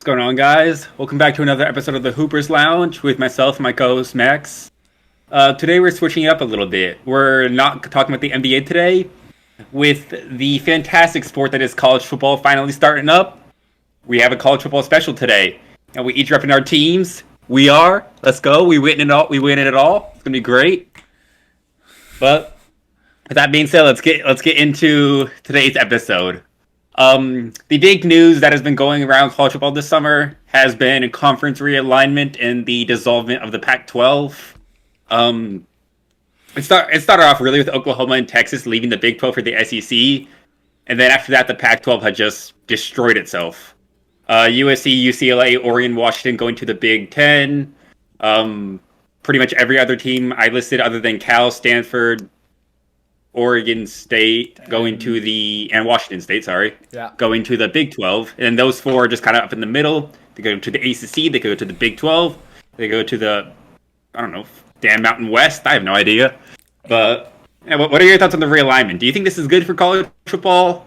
What's going on, guys? Welcome back to another episode of the Hoopers Lounge with myself and my co-host Max. Today we're switching it up a little bit. We're not talking about the NBA today. With the fantastic sport that is college football finally starting up, we have a college football special today, and we each repping our teams. Let's go. We win it all. We win it all. It's gonna be great. But with that being said, let's get into today's episode. The big news that has been going around college football this summer has been conference realignment and the dissolvement of the Pac-12. It started off really with Oklahoma and Texas leaving the Big 12 for the SEC, and then after that, the Pac-12 had just destroyed itself. USC, UCLA, Oregon, Washington going to the Big 10. Pretty much every other team I listed other than Cal, Stanford, Oregon State and Washington State, going to the Big 12. And those four are just kind of up in the middle. They go to the ACC, they go to the Big 12, they go to the, I don't know, damn Mountain West. I have no idea. But yeah, what are your thoughts on the realignment? Do you think this is good for college football?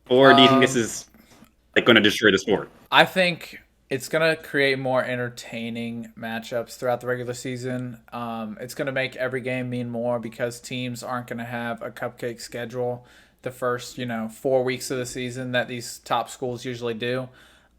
Or do you think this is going to destroy the sport? I think it's going to create more entertaining matchups throughout the regular season. It's going to make every game mean more because teams aren't going to have a cupcake schedule the first, 4 weeks of the season that these top schools usually do.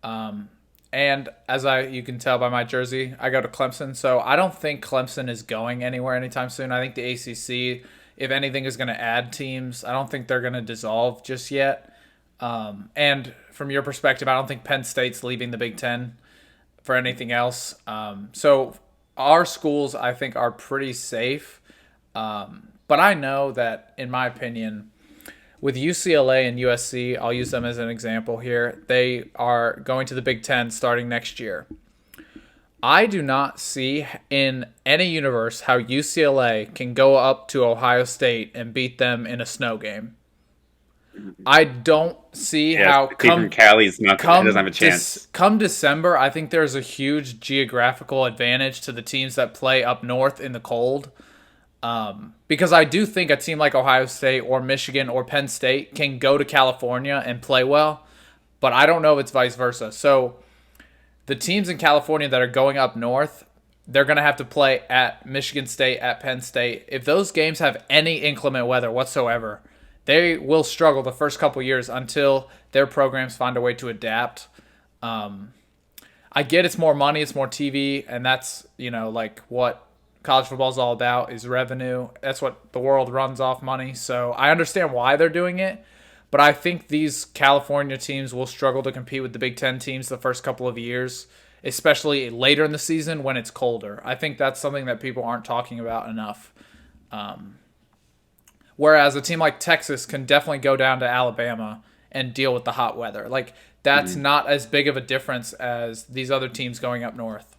And as you can tell by my jersey, I go to Clemson. So I don't think Clemson is going anywhere anytime soon. I think the ACC, if anything, is going to add teams. I don't think they're going to dissolve just yet. And from your perspective, I don't think Penn State's leaving the Big Ten for anything else. So our schools, I think, are pretty safe. But I know that, in my opinion, with UCLA and USC, I'll use them as an example here. They are going to the Big Ten starting next year. I do not see in any universe how UCLA can go up to Ohio State and beat them in a snow game. I don't see how Cali's doesn't have a chance. Come December, I think there's a huge geographical advantage to the teams that play up north in the cold. Because I do think a team like Ohio State or Michigan or Penn State can go to California and play well, but I don't know if it's vice versa. So the teams in California that are going up north, they're going to have to play at Michigan State, at Penn State. If those games have any inclement weather whatsoever, they will struggle the first couple years until their programs find a way to adapt. I get it's more money, it's more TV, and that's, what college football is all about is revenue. That's what the world runs off, money. So I understand why they're doing it, but I think these California teams will struggle to compete with the Big Ten teams the first couple of years, especially later in the season when it's colder. I think that's something that people aren't talking about enough. Whereas a team like Texas can definitely go down to Alabama and deal with the hot weather. That's not as big of a difference as these other teams going up north.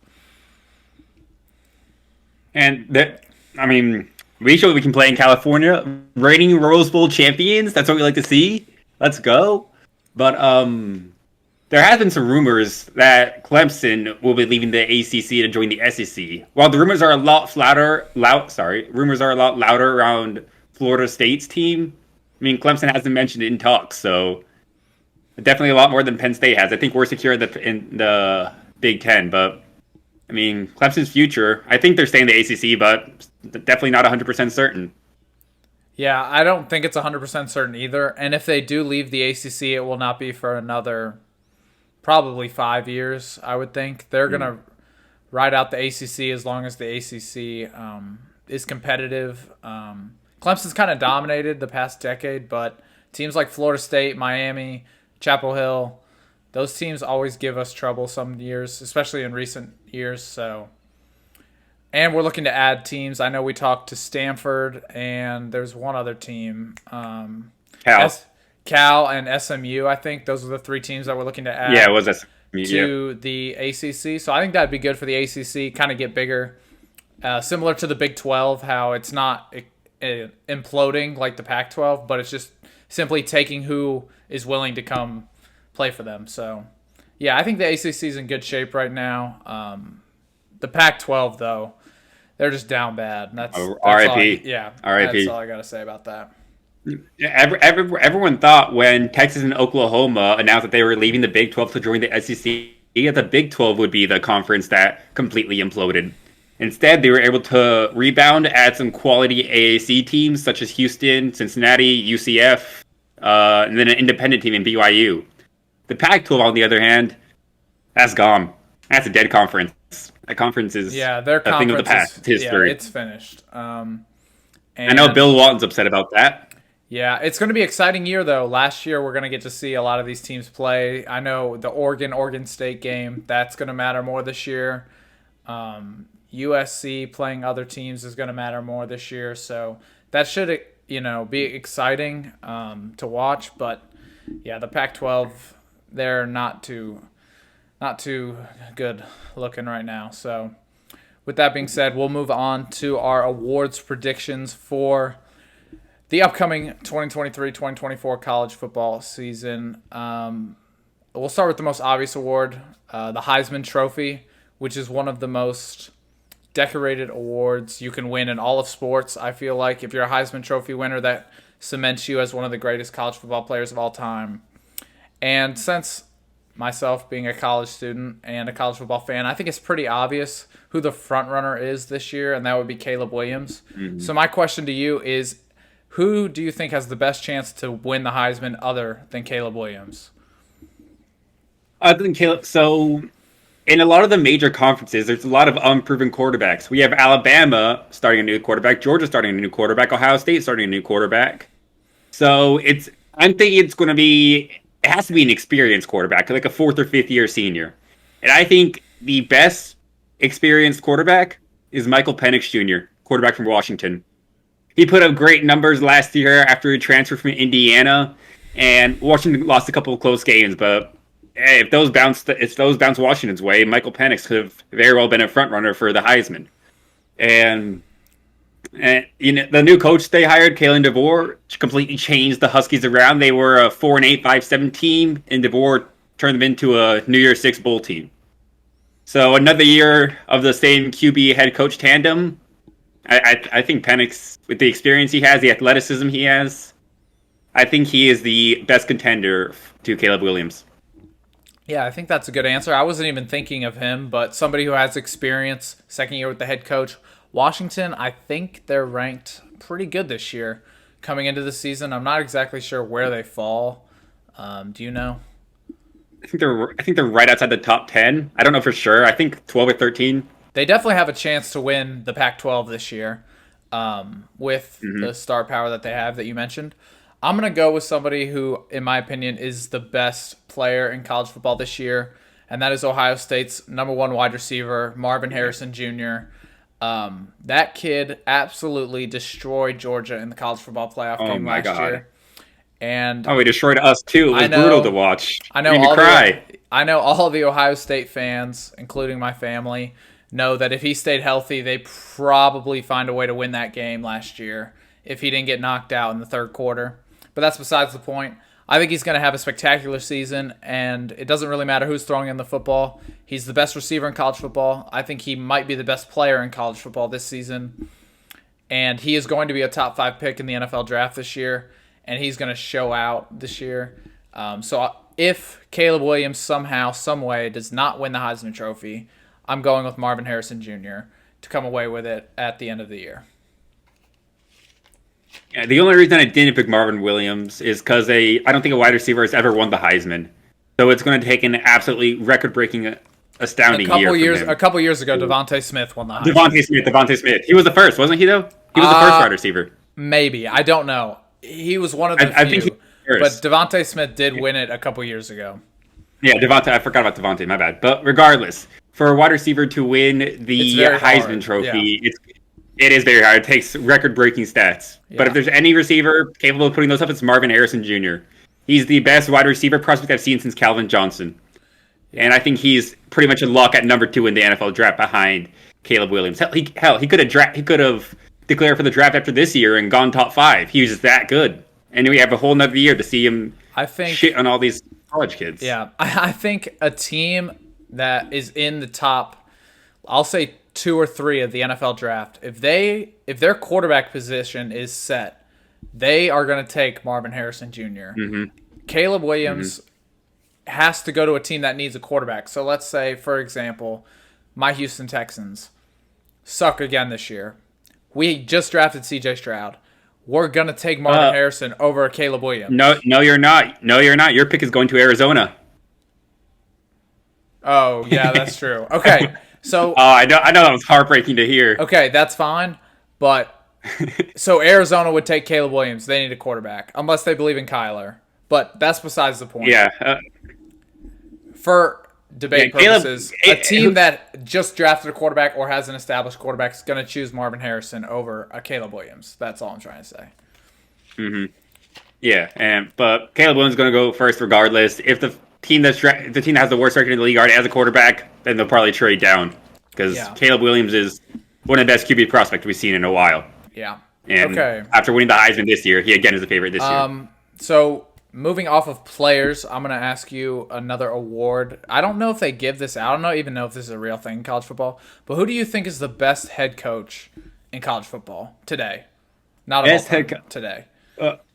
And we showed we can play in California. Reigning Rose Bowl champions. That's what we like to see. Let's go. But there have been some rumors that Clemson will be leaving the ACC to join the SEC. While the rumors are a lot louder around Florida State's team. Clemson hasn't mentioned it in talks, so definitely a lot more than Penn State has. I think we're secure in the Big Ten, but Clemson's future, I think they're staying in the ACC, but definitely not 100% certain. Yeah, I don't think it's 100% certain either. And if they do leave the ACC, it will not be for another probably 5 years, I would think. They're going to ride out the ACC as long as the ACC is competitive. Clemson's kind of dominated the past decade, but teams like Florida State, Miami, Chapel Hill, those teams always give us trouble some years, especially in recent years. So, and we're looking to add teams. I know we talked to Stanford, and there's one other team, Cal and SMU. I think those are the three teams that we're looking to add. Yeah, it was SMU to the ACC. So I think that'd be good for the ACC. Kind of get bigger, similar to the Big 12. How it's not imploding like the Pac-12, but it's just simply taking who is willing to come play for them. So, yeah, I think the ACC is in good shape right now. The Pac-12, though, they're just down bad. That's RIP. Yeah, RIP. that's all I got to say about that. Everyone thought when Texas and Oklahoma announced that they were leaving the Big 12 to join the SEC the Big 12 would be the conference that completely imploded. Instead, they were able to rebound, add some quality AAC teams such as Houston, Cincinnati, UCF, and then an independent team in BYU. The Pac-12, on the other hand, that's gone. That's a dead conference. That conference is their a thing of the past. It's history. Yeah, it's finished. I know Bill Walton's upset about that. Yeah, it's going to be an exciting year, though. Last year, we're going to get to see a lot of these teams play. I know the Oregon State game, that's going to matter more this year. USC playing other teams is going to matter more this year. So that should, be exciting to watch. But, yeah, the Pac-12, they're not too good looking right now. So with that being said, we'll move on to our awards predictions for the upcoming 2023-2024 college football season. We'll start with the most obvious award, the Heisman Trophy, which is one of the most decorated awards you can win in all of sports. I feel like if you're a Heisman Trophy winner, that cements you as one of the greatest college football players of all time. And since myself being a college student and a college football fan, I think it's pretty obvious who the front runner is this year, and that would be Caleb Williams. Mm-hmm. So my question to you is, who do you think has the best chance to win the Heisman other than Caleb Williams? Other than Caleb, so in a lot of the major conferences, there's a lot of unproven quarterbacks. We have Alabama starting a new quarterback, Georgia starting a new quarterback, Ohio State starting a new quarterback. So I'm thinking it has to be an experienced quarterback, like a 4th or 5th year senior. And I think the best experienced quarterback is Michael Penix Jr., quarterback from Washington. He put up great numbers last year after he transferred from Indiana, and Washington lost a couple of close games, but hey, if those bounce Washington's way, Michael Penix could have very well been a front runner for the Heisman. And the new coach they hired, Kalen DeVore, completely changed the Huskies around. They were a 4-8, 5-7 team, and DeVore turned them into a New Year's Six bowl team. So another year of the same QB head coach tandem. I think Penix, with the experience he has, the athleticism he has, I think he is the best contender to Caleb Williams. Yeah, I think that's a good answer. I wasn't even thinking of him, but somebody who has experience, second year with the head coach. Washington, I think they're ranked pretty good this year coming into the season. I'm not exactly sure where they fall. Do you know? I think they're right outside the top 10. I don't know for sure. I think 12 or 13. They definitely have a chance to win the Pac-12 this year with the star power that they have that you mentioned. I'm going to go with somebody who, in my opinion, is the best player in college football this year, and that is Ohio State's number 1 wide receiver, Marvin Harrison Jr. That kid absolutely destroyed Georgia in the college football playoff game last year. And he destroyed us too. It was brutal to watch. I know all the Ohio State fans, including my family, know that if he stayed healthy, they probably find a way to win that game last year if he didn't get knocked out in the third quarter. But that's besides the point. I think he's going to have a spectacular season, and it doesn't really matter who's throwing in the football. He's the best receiver in college football. I think he might be the best player in college football this season, and he is going to be a top 5 pick in the NFL draft this year, and he's going to show out this year. So if Caleb Williams somehow, some way, does not win the Heisman Trophy, I'm going with Marvin Harrison Jr. to come away with it at the end of the year. Yeah, the only reason I didn't pick Marvin Williams is because I don't think a wide receiver has ever won the Heisman. So it's going to take an absolutely record-breaking, astounding year from him. A couple years ago, Devontae Smith won the Heisman. Devontae Smith. He was the first, wasn't he, though? He was the first wide receiver. Maybe. I don't know. He was one of the few. I think he was first. But Devontae Smith did win it a couple years ago. Yeah, Devontae. I forgot about Devontae. My bad. But regardless, for a wide receiver to win the Heisman Trophy, it is very hard. It takes record-breaking stats. Yeah. But if there's any receiver capable of putting those up, it's Marvin Harrison Jr. He's the best wide receiver prospect I've seen since Calvin Johnson. Yeah. And I think he's pretty much a lock at number 2 in the NFL draft behind Caleb Williams. He could have declared for the draft after this year and gone top 5. He was just that good. And we have a whole nother year to see him shit on all these college kids. Yeah, I think a team that is in the top, I'll say 2 or 3 of the NFL draft, if their quarterback position is set, they are going to take Marvin Harrison Jr. Mm-hmm. Caleb Williams has to go to a team that needs a quarterback. So let's say, for example, my Houston Texans suck again this year. We just drafted C.J. Stroud. We're gonna take Marvin Harrison over Caleb Williams. No, you're not. No, you're not. Your pick is going to Arizona. Oh yeah, that's true. Okay, so I know that was heartbreaking to hear. okay, that's fine, but so Arizona would take Caleb Williams. They need a quarterback, unless they believe in Kyler. But that's besides the point. Yeah. For debate Caleb, purposes, a team that just drafted a quarterback or has an established quarterback is going to choose Marvin Harrison over a Caleb Williams. That's all I'm trying to say. Mm-hmm. Yeah, but Caleb Williams is going to go first regardless. If the team that has the worst record in the league already has a quarterback, then they'll probably trade down because Caleb Williams is one of the best QB prospects we've seen in a while. Yeah. And after winning the Heisman this year, he again is a favorite this year. So moving off of players, I'm going to ask you another award. I don't know if they give this out. I don't even know if this is a real thing in college football. But who do you think is the best head coach in college football today? Not best head coach today.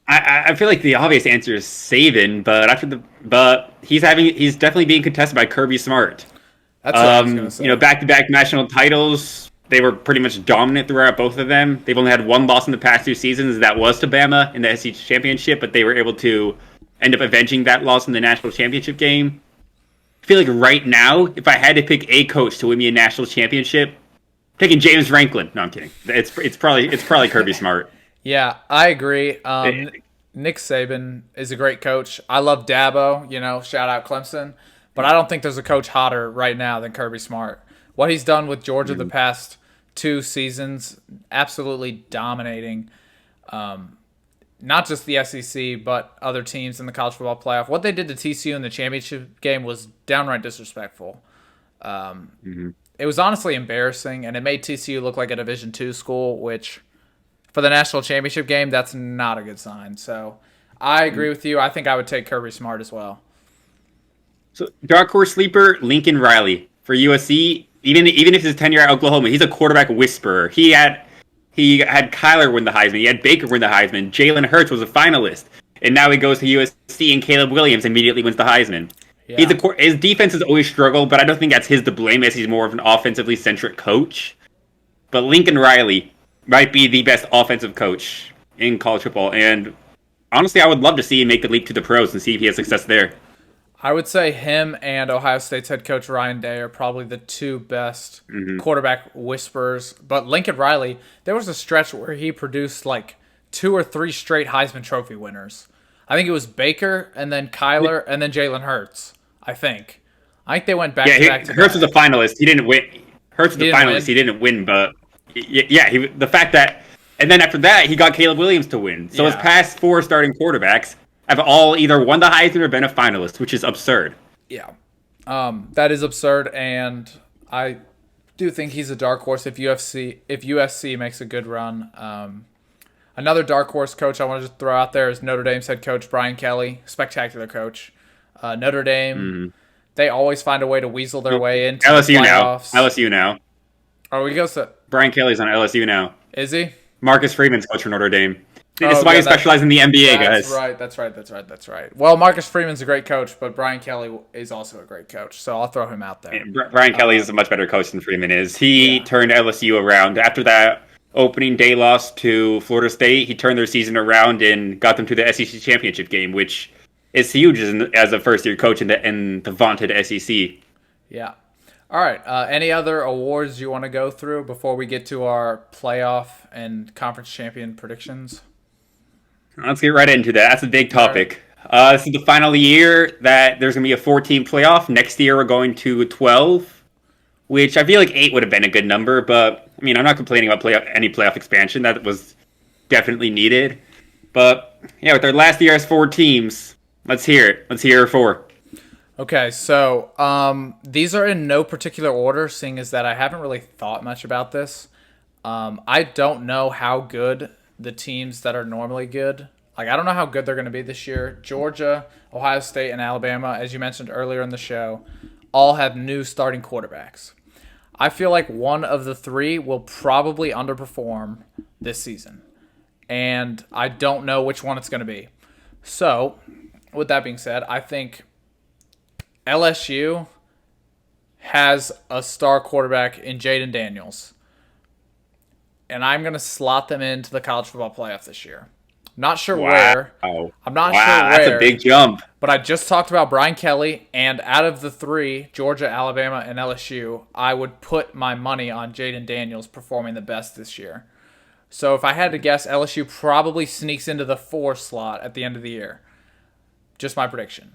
I feel like the obvious answer is Saban, but he's definitely being contested by Kirby Smart. That's what I was going to say. Back-to-back national titles. They were pretty much dominant throughout both of them. They've only had one loss in the past 2 seasons. That was to Bama in the SEC championship, but they were able to end up avenging that loss in the national championship game. I feel like right now, if I had to pick a coach to win me a national championship, I'm picking James Franklin. No, I'm kidding. It's probably Kirby Smart. Yeah, I agree. Nick Saban is a great coach. I love Dabo, shout out Clemson. But I don't think there's a coach hotter right now than Kirby Smart. What he's done with Georgia the past 2 seasons, absolutely dominating not just the SEC, but other teams in the college football playoff. What they did to TCU in the championship game was downright disrespectful. It was honestly embarrassing, and it made TCU look like a Division II school, which for the national championship game, that's not a good sign. So I agree with you. I think I would take Kirby Smart as well. So dark horse sleeper, Lincoln Riley for USC. Even if his tenure at Oklahoma, he's a quarterback whisperer. He had Kyler win the Heisman. He had Baker win the Heisman. Jalen Hurts was a finalist, and now he goes to USC and Caleb Williams immediately wins the Heisman. Yeah. His defense has always struggled, but I don't think that's his to blame, as he's more of an offensively centric coach. But Lincoln Riley might be the best offensive coach in college football, and honestly, I would love to see him make the leap to the pros and see if he has success there. I would say him and Ohio State's head coach Ryan Day are probably the 2 best quarterback whisperers. But Lincoln Riley, there was a stretch where he produced like 2 or 3 straight Heisman Trophy winners. I think it was Baker and then Kyler and then Jalen Hurts. I think they went back to back. Hurts was a finalist. He didn't win. Hurts was a finalist. He didn't win, but the fact that, and then after that he got Caleb Williams to win. So his past 4 starting quarterbacks have all either won the Heisman or been a finalist, which is absurd. Yeah, that is absurd, and I do think he's a dark horse if USC makes a good run. Another dark horse coach I want to just throw out there is Notre Dame's head coach Brian Kelly, spectacular coach. Notre Dame, they always find a way to weasel their way into LSU the playoffs. LSU now. Oh, he goes to Brian Kelly's on LSU now. Is he? Marcus Freeman's coach for Notre Dame. That's why he specializes in the NBA, guys. That's right. Well, Marcus Freeman's a great coach, but Brian Kelly is also a great coach, so I'll throw him out there. Brian Kelly is a much better coach than Freeman is. He turned LSU around. After that opening day loss to Florida State, he turned their season around and got them to the SEC championship game, which is huge as a first-year coach in the vaunted SEC. Yeah. All right. Any other awards you want to go through before we get to our playoff and conference champion predictions? Let's get right into that. That's a big topic. This is the final year that there's going to be a 14 playoff. Next year, we're going to 12, which I feel like 8 would have been a good number. But, I mean, I'm not complaining about any playoff expansion. That was definitely needed. But, yeah, with our last year as 4 teams, let's hear it. Let's hear 4. Okay, so these are in no particular order, seeing as that I haven't really thought much about this. I don't know how good the teams that are normally good, I don't know how good they're going to be this year. Georgia, Ohio State, and Alabama, as you mentioned earlier in the show, all have new starting quarterbacks. I feel like one of the 3 will probably underperform this season, and I don't know which one it's going to be. So, with that being said, I think LSU has a star quarterback in Jaden Daniels, and I'm going to slot them into the college football playoff this year. Not sure Wow. where. I'm not sure Wow, that's a where, big jump. but I just talked about Brian Kelly, and out of the three, Georgia, Alabama, and LSU, I would put my money on Jaden Daniels performing the best this year. So if I had to guess, LSU probably sneaks into the 4 slot at the end of the year. Just my prediction.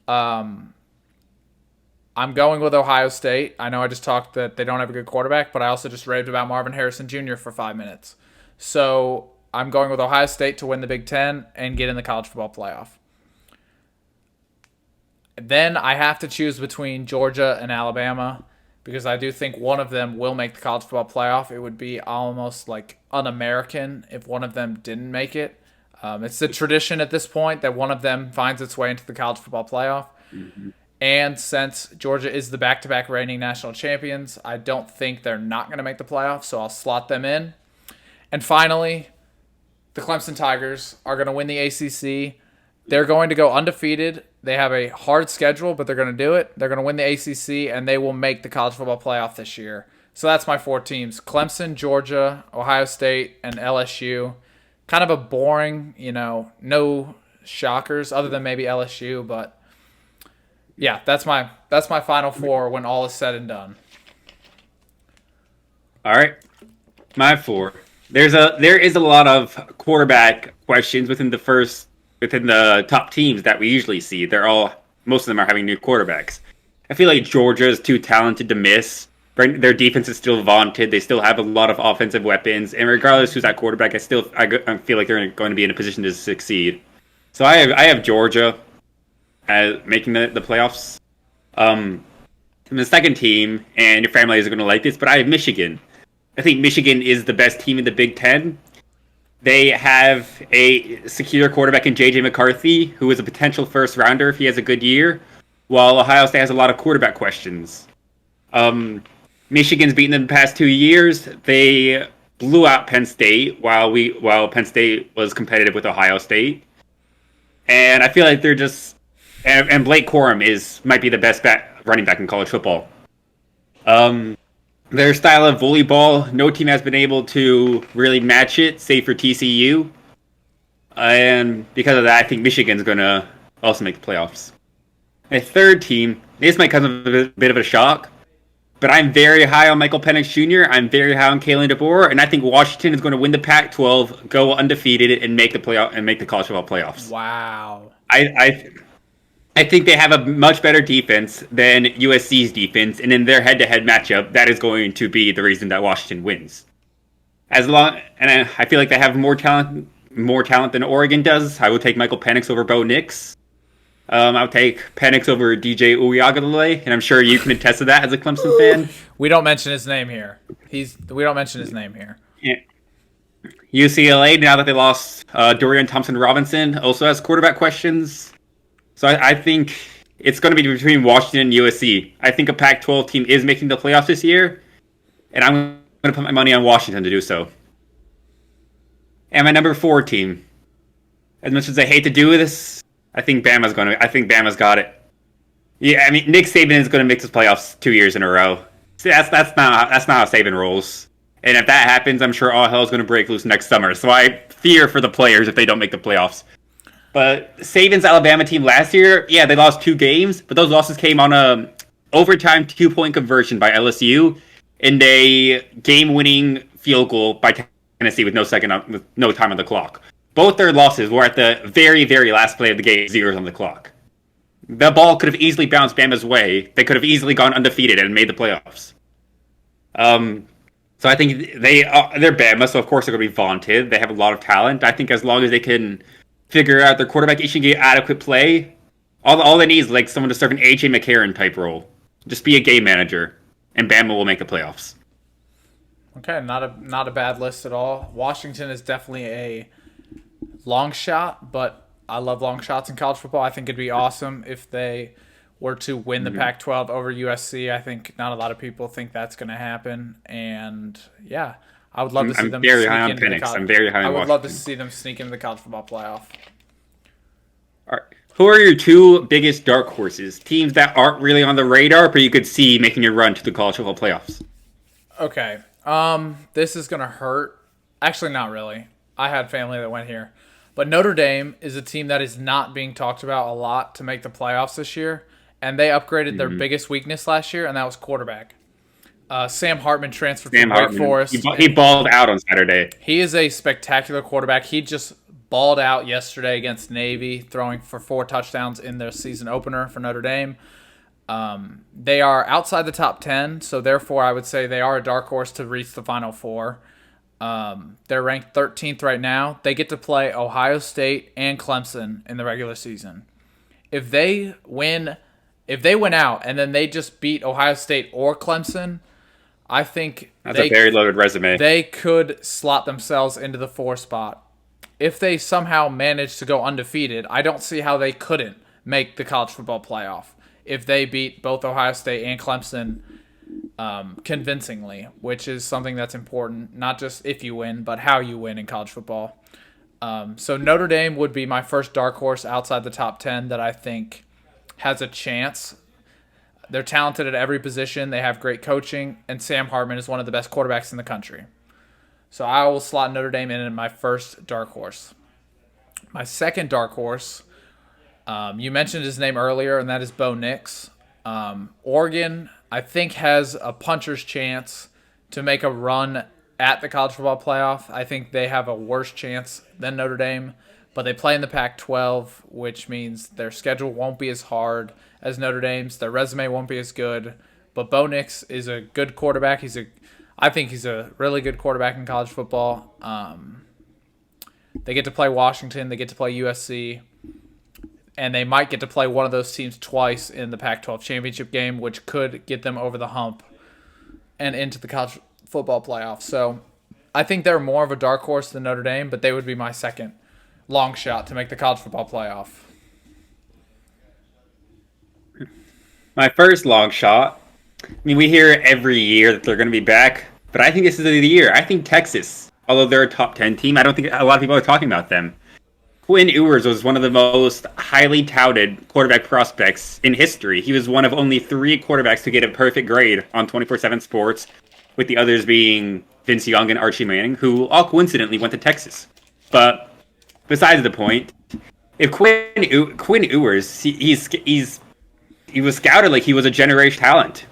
I'm going with Ohio State. I know I just talked that they don't have a good quarterback, but I also just raved about Marvin Harrison Jr. for 5 minutes. So I'm going with Ohio State to win the Big Ten and get in the college football playoff. Then I have to choose between Georgia and Alabama because I do think one of them will make the college football playoff. It would be almost like un-American if one of them didn't make it. It's the tradition at this point that one of them finds its way into the college football playoff. Mm-hmm. And since Georgia is the back-to-back reigning national champions, I don't think they're not going to make the playoffs, so I'll slot them in. And finally, the Clemson Tigers are going to win the ACC. They're going to go undefeated. They have a hard schedule, but they're going to do it. They're going to win the ACC, and they will make the college football playoff this year. So that's my 4 teams. Clemson, Georgia, Ohio State, and LSU. Kind of a boring, no shockers other than maybe LSU, but yeah, that's my final 4 when all is said and done. All right, my 4. There is a lot of quarterback questions within the top teams that we usually see. Most of them are having new quarterbacks. I feel like Georgia is too talented to miss. Their defense is still vaunted. They still have a lot of offensive weapons, and regardless who's that quarterback, I feel like they're going to be in a position to succeed. So I have Georgia as making the playoffs. The second team, and your family isn't going to like this, but I have Michigan. I think Michigan is the best team in the Big Ten. They have a secure quarterback in J.J. McCarthy, who is a potential first rounder if he has a good year, while Ohio State has a lot of quarterback questions. Michigan's beaten them the past 2 years. They blew out Penn State while Penn State was competitive with Ohio State. And I feel like they're just... And Blake Corum might be the best running back in college football. Their style of volleyball, no team has been able to really match it, save for TCU. And because of that, I think Michigan's going to also make the playoffs. A third team, this might come as a bit of a shock, but I'm very high on Michael Penix Jr., I'm very high on Kalen DeBoer, and I think Washington is going to win the Pac-12, go undefeated, and make the playoff and make the college football playoffs. Wow. I think they have a much better defense than USC's defense, and in their head-to-head matchup, that is going to be the reason that Washington wins. I feel like they have more talent than Oregon does. I would take Michael Penix over Bo Nix. I would take Penix over DJ Uiagalelei, and I'm sure you can attest to that as a Clemson fan. We don't mention his name here. We don't mention his name here. Yeah. UCLA, now that they lost Dorian Thompson-Robinson, also has quarterback questions. So I think it's going to be between Washington and USC. I think a Pac-12 team is making the playoffs this year, and I'm going to put my money on Washington to do so. And my number 4 team, as much as I hate to do this, I think Bama's got it. Yeah, I mean Nick Saban is going to make the playoffs 2 years in a row. See, that's not how Saban rolls. And if that happens, I'm sure all hell is going to break loose next summer. So I fear for the players if they don't make the playoffs. But Saban's Alabama team last year, yeah, they lost 2 games, but those losses came on a overtime 2-point conversion by LSU and a game-winning field goal by Tennessee with no time on the clock. Both their losses were at the very, very last play of the game, 0 on the clock. The ball could have easily bounced Bama's way. They could have easily gone undefeated and made the playoffs. So I think they're Bama, so of course they're going to be vaunted. They have a lot of talent. I think as long as they can figure out their quarterback issue, get adequate play. All they need is like someone to serve an AJ McCarron type role. Just be a game manager, and Bama will make the playoffs. Okay, not a bad list at all. Washington is definitely a long shot, but I love long shots in college football. I think it'd be awesome if they were to win the Pac-12 over USC. I think not a lot of people think that's going to happen, and yeah. I would love to see them very high on Penix. I'm very high on Washington. I would love to see them sneak into the college football playoff. All right. Who are your two biggest dark horses? Teams that aren't really on the radar, but you could see making a run to the college football playoffs. Okay. This is gonna hurt. Actually, not really. I had family that went here, but Notre Dame is a team that is not being talked about a lot to make the playoffs this year, and they upgraded their biggest weakness last year, and that was quarterback. Sam Hartman transferred from Wake Forest. He balled out on Saturday. He is a spectacular quarterback. He just balled out yesterday against Navy, throwing for 4 touchdowns in their season opener for Notre Dame. They are outside the top 10, so therefore I would say they are a dark horse to reach the Final Four. They're ranked 13th right now. They get to play Ohio State and Clemson in the regular season. If they win out and then they just beat Ohio State or Clemson, I think that's a very loaded resume. They could slot themselves into the 4 spot. If they somehow manage to go undefeated, I don't see how they couldn't make the college football playoff if they beat both Ohio State and Clemson convincingly, which is something that's important, not just if you win, but how you win in college football. So Notre Dame would be my first dark horse outside the top 10 that I think has a chance. They're talented at every position. They have great coaching, and Sam Hartman is one of the best quarterbacks in the country. So I will slot Notre Dame in my first dark horse. My second dark horse, you mentioned his name earlier, and that is Bo Nix. Oregon, I think, has a puncher's chance to make a run at the college football playoff. I think they have a worse chance than Notre Dame, but they play in the Pac-12, which means their schedule won't be as hard as Notre Dame's. Their resume won't be as good, but Bo Nix is a good quarterback. I think he's a really good quarterback in college football. They get to play Washington. They get to play USC. And they might get to play one of those teams twice in the Pac-12 championship game, which could get them over the hump and into the college football playoff. So I think they're more of a dark horse than Notre Dame, but they would be my second long shot to make the college football playoff. My first long shot. I mean, we hear every year that they're going to be back, but I think this is the year. I think Texas, although they're a top 10 team, I don't think a lot of people are talking about them. Quinn Ewers was one of the most highly touted quarterback prospects in history. He was one of only 3 quarterbacks to get a perfect grade on 24/7 Sports, with the others being Vince Young and Archie Manning, who all coincidentally went to Texas. But besides the point, if Quinn Ewers, he was scouted like he was a generational talent.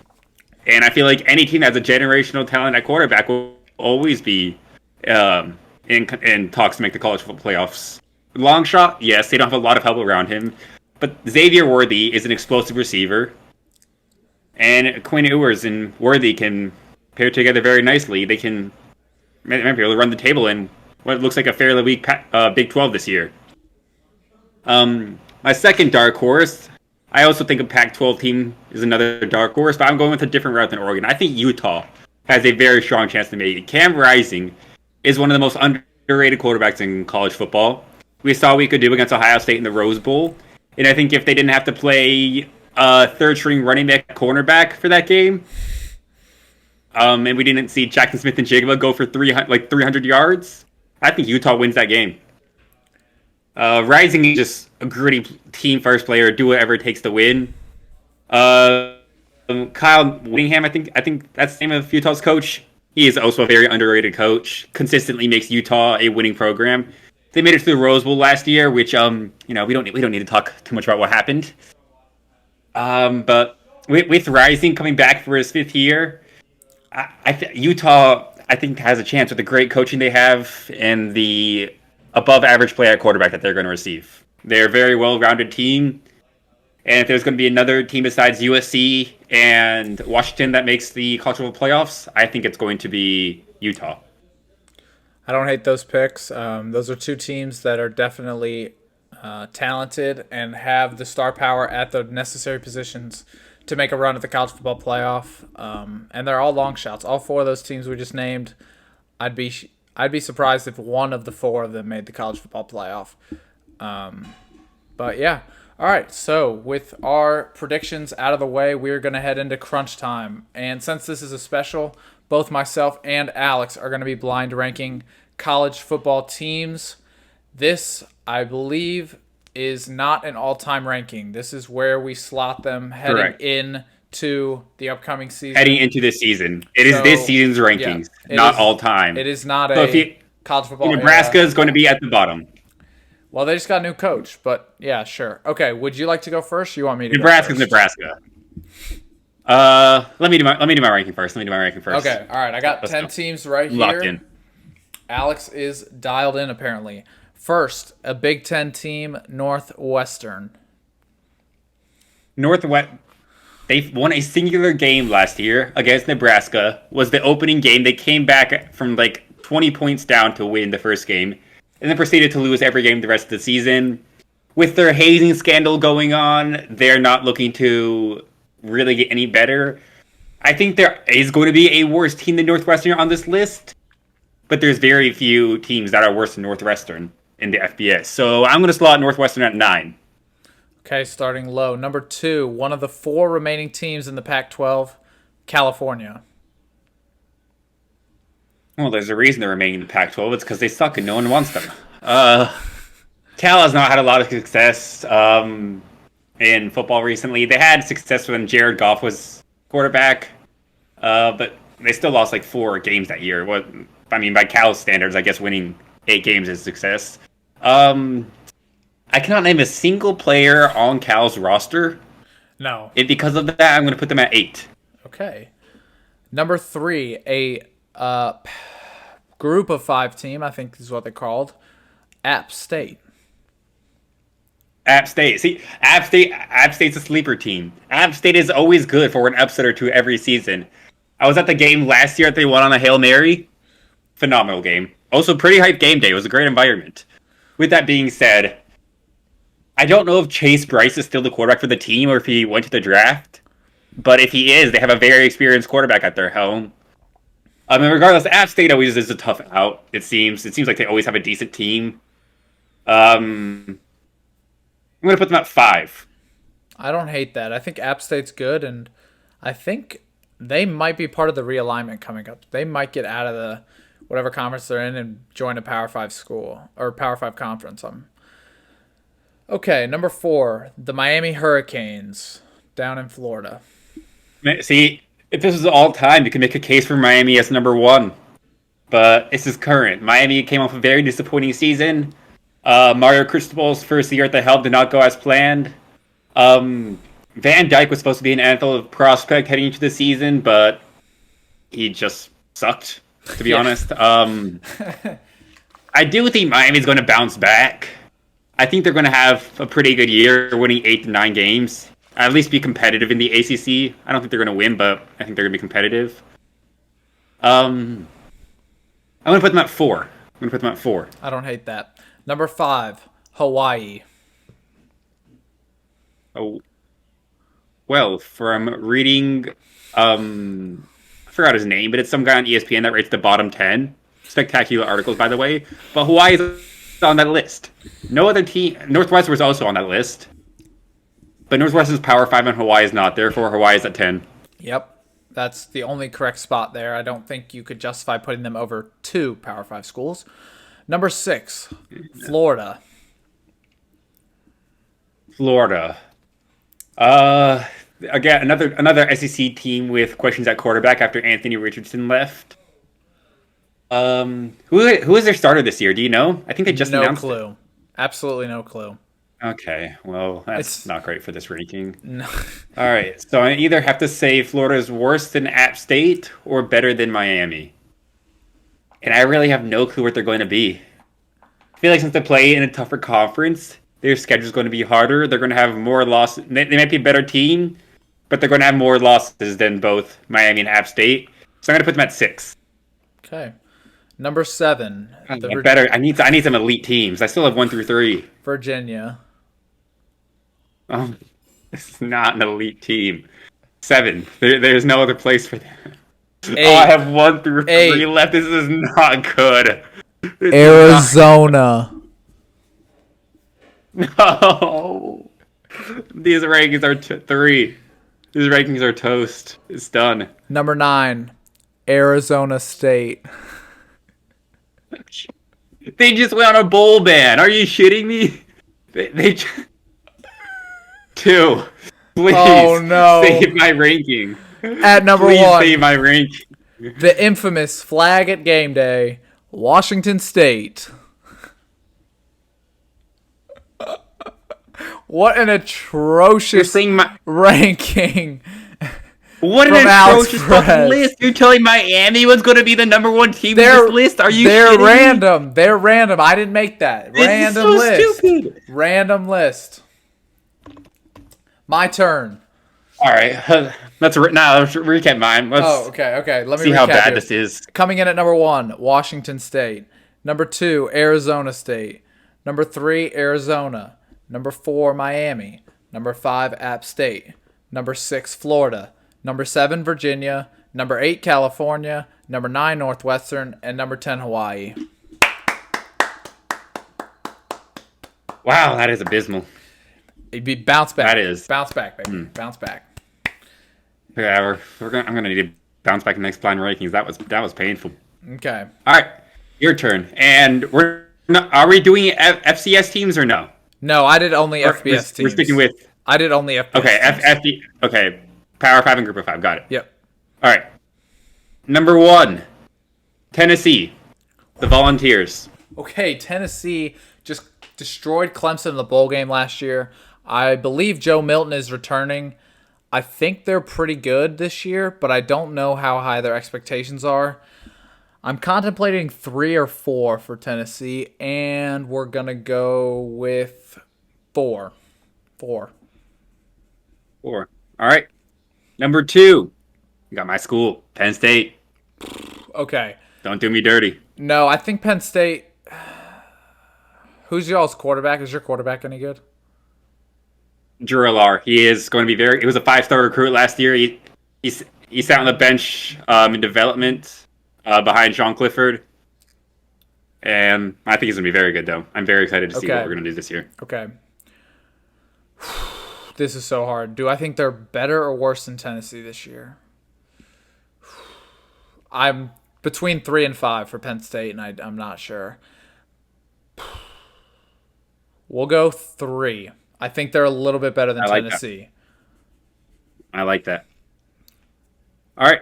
And I feel like any team that has a generational talent at quarterback will always be in talks to make the college football playoffs. Long shot, yes, they don't have a lot of help around him. But Xavier Worthy is an explosive receiver. And Quinn Ewers and Worthy can pair together very nicely. They can be able to run the table in what looks like a fairly weak Big 12 this year. My second dark horse, I also think a Pac-12 team is another dark horse, but I'm going with a different route than Oregon. I think Utah has a very strong chance to make it. Cam Rising is one of the most underrated quarterbacks in college football. We saw what we could do against Ohio State in the Rose Bowl, and I think if they didn't have to play third-string running back cornerback for that game, and we didn't see Jackson Smith and Jigba go for 300 yards, I think Utah wins that game. Rising is just a gritty team-first player, do whatever it takes to win. Kyle Whittingham, I think that's the name of Utah's coach. He is also a very underrated coach. Consistently makes Utah a winning program. They made it to the Rose Bowl last year, which we don't need to talk too much about what happened. But with Rising coming back for his 5th year, Utah I think has a chance with the great coaching they have and the above average play at quarterback that they're going to receive. They're a very well-rounded team. And if there's going to be another team besides USC and Washington that makes the college football playoffs, I think it's going to be Utah. I don't hate those picks. Those are 2 teams that are definitely talented and have the star power at the necessary positions to make a run at the college football playoff. And they're all long shots. All 4 of those teams we just named, I'd be surprised if one of the 4 of them made the college football playoff. But yeah. All right, so with our predictions out of the way, we're going to head into crunch time. And since this is a special, both myself and Alex are going to be blind ranking college football teams. This, I believe, is not an all-time ranking. This is where we slot them heading Correct. in to the upcoming season. Heading into this season. It is this season's rankings, not all time. It is not So if a college football Nebraska era. is going to be at the bottom. Well, they just got a new coach, but yeah, sure. Okay, would you like to go first? Or you want me to Nebraska's go first? Nebraska. Let me do my ranking first. Okay, all right. I got 10 teams right here. Locked in. Alex is dialed in, apparently. First, a Big Ten team, Northwestern. Northwest. They won a singular game last year against Nebraska. Was the opening game. They came back from like 20 points down to win the first game, and then proceeded to lose every game the rest of the season. With their hazing scandal going on, they're not looking to really get any better. I think there is going to be a worse team than Northwestern on this list, but there's very few teams that are worse than Northwestern in the FBS. So I'm going to slot Northwestern at 9. Okay, starting low. Number 2, one of the 4 remaining teams in the Pac-12, California. Well, there's a reason they're remaining in the Pac-12. It's because they suck and no one wants them. Cal has not had a lot of success in football recently. They had success when Jared Goff was quarterback, but they still lost like 4 games that year. By Cal's standards, I guess winning 8 games is success. I cannot name a single player on Cal's roster. No. And because of that, I'm going to put them at 8. Okay. Number 3, a group of 5 team, I think is what they're called, App State. App State. See, App State's a sleeper team. App State is always good for an upset or two every season. I was at the game last year that they won on a Hail Mary. Phenomenal game. Also, pretty hype game day. It was a great environment. With that being said, I don't know if Chase Bryce is still the quarterback for the team or if he went to the draft. But if he is, they have a very experienced quarterback at their helm. And regardless, App State always is a tough out, it seems. It seems like they always have a decent team. I'm going to put them at 5. I don't hate that. I think App State's good, and I think they might be part of the realignment coming up. They might get out of the whatever conference they're in and join a Power 5 school or Power 5 conference. Okay, number 4, the Miami Hurricanes down in Florida. See, if this was all time, you could make a case for Miami as number 1. But this is current. Miami came off a very disappointing season. Mario Cristobal's first year at the helm did not go as planned. Van Dyke was supposed to be an NFL prospect heading into the season, but he just sucked, to be honest. I do think Miami's going to bounce back. I think they're going to have a pretty good year, winning 8 to 9 games. At least be competitive in the ACC. I don't think they're going to win, but I think they're going to be competitive. I'm going to put them at 4. I don't hate that. Number 5, Hawaii. Oh, well, from reading, I forgot his name, but it's some guy on ESPN that rates the bottom 10. Spectacular articles, by the way. But Hawaii is on that list. No other team. Northwestern was also on that list. But Northwestern's Power 5 and Hawaii is not. Therefore, Hawaii is at 10. Yep. That's the only correct spot there. I don't think you could justify putting them over 2 Power 5 schools. Number 6, Florida. Again, another SEC team with questions at quarterback after Anthony Richardson left. Who is their starter this year? Do you know? I think they just announced it. No clue. Absolutely no clue. Okay, well, that's not great for this ranking. No. All right, so I either have to say Florida is worse than App State or better than Miami. And I really have no clue what they're going to be. I feel like since they play in a tougher conference, their schedule is going to be harder. They're going to have more losses. They might be a better team, but they're going to have more losses than both Miami and App State. So I'm going to put them at 6. Okay. Number 7. I need some elite teams. I still have 1 through 3. Virginia. This is not an elite team. 7. There's no other place for them. 8. Oh, I have 1 through 3 left. This is not good. Arizona. No. These rankings are 3. These rankings are toast. It's done. Number 9. Arizona State. They just went on a bowl ban. Are you shitting me? They two. Please Oh, no. save my ranking. At number Please one, save my ranking. the infamous flag at game day, Washington State. What an You're atrocious saying my ranking. what an From Alex atrocious fucking Perez. list. You're telling Miami was going to be the number one team in They're this list? Are you They're kidding me? random. They're random. I didn't make that. This Random is so list. stupid. Random list. My turn. All right, let's recap mine. Let's Oh, okay. Let me see how recap bad you. this is. Coming in at number 1, Washington State. Number 2, Arizona State. Number 3, Arizona. Number 4, Miami. Number 5, App State. Number 6, Florida. Number 7, Virginia. Number 8, California. Number 9, Northwestern. And number 10, Hawaii. Wow, that is abysmal. It'd be bounce back. That is. Bounce back, baby. Bounce back. Yeah, I'm gonna need to bounce back in next blind rankings. That was painful. Okay. All right, your turn. And are we doing FCS teams or no? No, I did only Or FBS teams. We're sticking with I did only FBS okay teams. okay, Power 5 and Group of 5. Got it. Yep. All right. Number 1, Tennessee, the Volunteers. Okay, Tennessee just destroyed Clemson in the bowl game last year. I believe Joe Milton is returning. I think they're pretty good this year, but I don't know how high their expectations are. I'm contemplating 3 or 4 for Tennessee, and we're going to go with 4. 4. 4. All right. Number 2, you got my school, Penn State. Okay. Don't do me dirty. No, I think Penn State... Who's y'all's quarterback? Is your quarterback any good? Drew Allar. He is going to be he was a 5-star recruit last year. He sat on the bench in development behind Sean Clifford. And I think he's going to be very good, though. I'm very excited to see what we're going to do this year. Okay. This is so hard. Do I think they're better or worse than Tennessee this year? I'm between 3 and 5 for Penn State, and I'm not sure. We'll go 3. I think they're a little bit better than Tennessee. I like that. All right.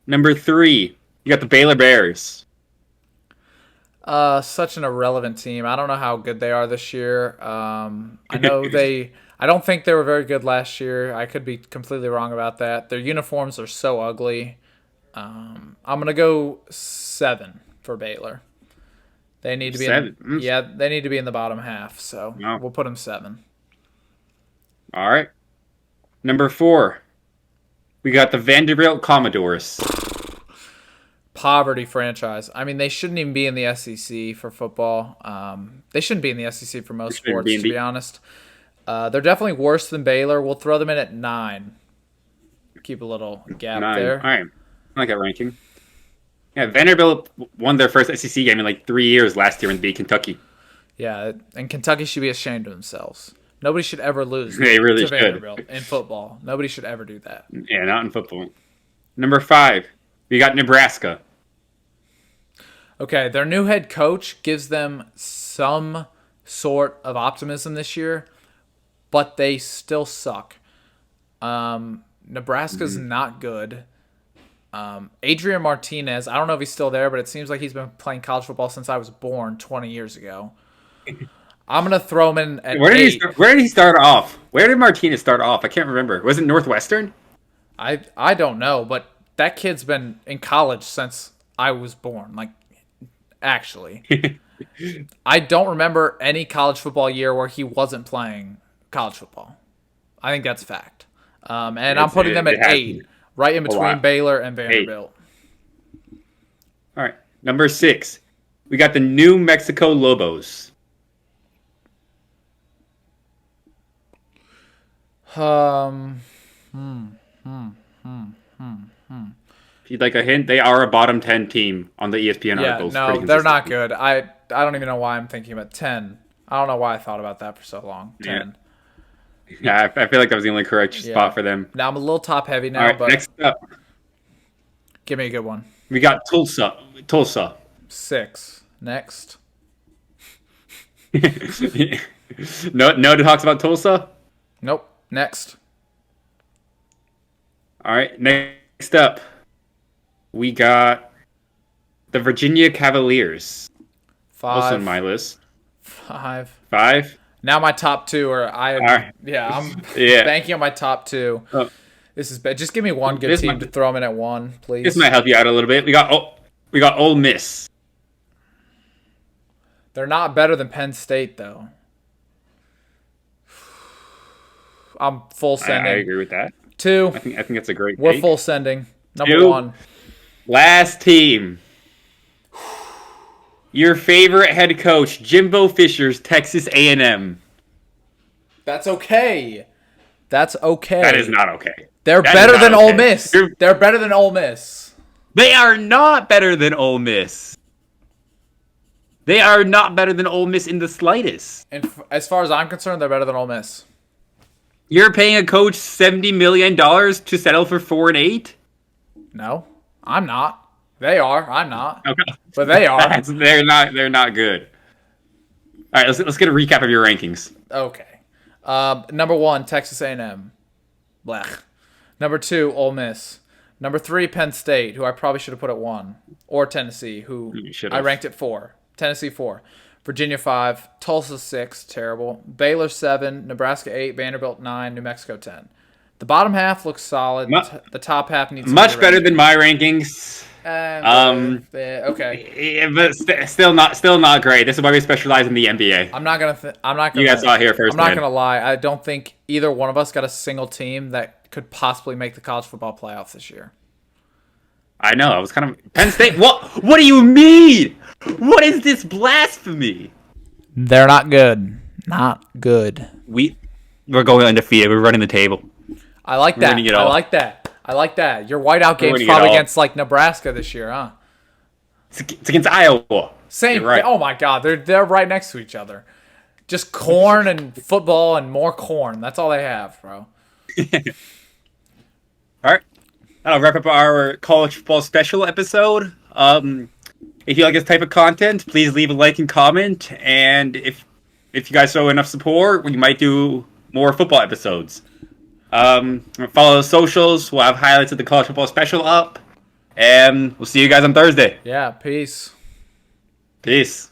Number 3, you got the Baylor Bears. Such an irrelevant team. I don't know how good they are this year. I know I don't think they were very good last year. I could be completely wrong about that. Their uniforms are so ugly. I'm gonna go 7 for Baylor. They need to be 7. They need to be in the bottom half. So We'll put them 7. All right. Number 4, we got the Vanderbilt Commodores. Poverty franchise. I mean, they shouldn't even be in the SEC for football. They shouldn't be in the SEC for most sports, to be honest. They're definitely worse than Baylor. We'll throw them in at 9. Keep a little gap 9. there. All right. I like that ranking. Yeah, Vanderbilt won their first SEC game in like 3 years last year and beat Kentucky. Yeah, and Kentucky should be ashamed of themselves. Nobody should ever lose They really to should. Vanderbilt in football. Nobody should ever do that. Yeah, not in football. Number 5, we got Nebraska. Okay, their new head coach gives them some sort of optimism this year, but they still suck. Nebraska's not good. Adrian Martinez, I don't know if he's still there, but it seems like he's been playing college football since I was born 20 years ago. I'm going to throw him in at 8. Where did he start off? Where did Martinez start off? I can't remember. Was it Northwestern? I don't know, but that kid's been in college since I was born. Like, actually. I don't remember any college football year where he wasn't playing college football. I think that's fact. And I'm putting them at 8, right in between Baylor and Vanderbilt. 8. All right. Number 6, we got the New Mexico Lobos. If you'd like a hint, they are a bottom 10 team on the ESPN articles. No, they're not good. I don't even know why I'm thinking about 10. I don't know why I thought about that for so long. 10. Yeah, I feel like that was the only correct spot for them. Now I'm a little top heavy now, All right, but next up, give me a good one. we got Tulsa. 6. Next. No talks about Tulsa. Nope. Next. All right, next up, we got the Virginia Cavaliers. Also on my list. 5. 5. Now my top 2 are All right. I'm Yeah. banking on my top 2. Oh, This is bad. Just give me one good this team might to throw them in at 1, please. this might help you out a little bit. We got Ole Miss. They're not better than Penn State though. I'm full sending. I agree with that. 2. I think that's a great We're take. full sending. Number 2. 1. Last team. Your favorite head coach, Jimbo Fisher's Texas A&M. That's okay. That's okay. That is not okay. They're That better is not than okay. Ole Miss. They're better than Ole Miss. They are not better than Ole Miss. They are not better than Ole Miss in the slightest. And as far as I'm concerned, they're better than Ole Miss. You're paying a coach $70 million to settle for 4-8? No, I'm not. They are. I'm not. Okay. But they are. They're not good. All right, let's get a recap of your rankings. Okay. Number 1, Texas A&M. Blech. Number 2, Ole Miss. Number 3, Penn State, who I probably should have put at 1. Or Tennessee, who I ranked at 4. Tennessee 4. Virginia 5. Tulsa 6. Terrible. Baylor 7. Nebraska 8. Vanderbilt 9. New Mexico 10. The bottom half looks solid. The top half needs much better than my rankings. Okay. Yeah, but still not great. This is why we specialize in the NBA. I'm not gonna. You guys saw it here first. I'm not gonna lie. I don't think either one of us got a single team that could possibly make the college football playoffs this year. I know. I was kind of Penn State. What do you mean? What is this blasphemy? They're not good. Not good. We're going undefeated. We're running the table. I like that. I like that. Your whiteout game's probably against like Nebraska this year, huh? It's against Iowa. Same. Right. Oh my God, they're right next to each other. Just corn and football and more corn. That's all they have, bro. All right. That'll wrap up our college football special episode. If you like this type of content, please leave a like and comment. And if you guys show enough support, we might do more football episodes. Follow the socials. We'll have highlights of the college football special up. And we'll see you guys on Thursday. Yeah, peace. Peace.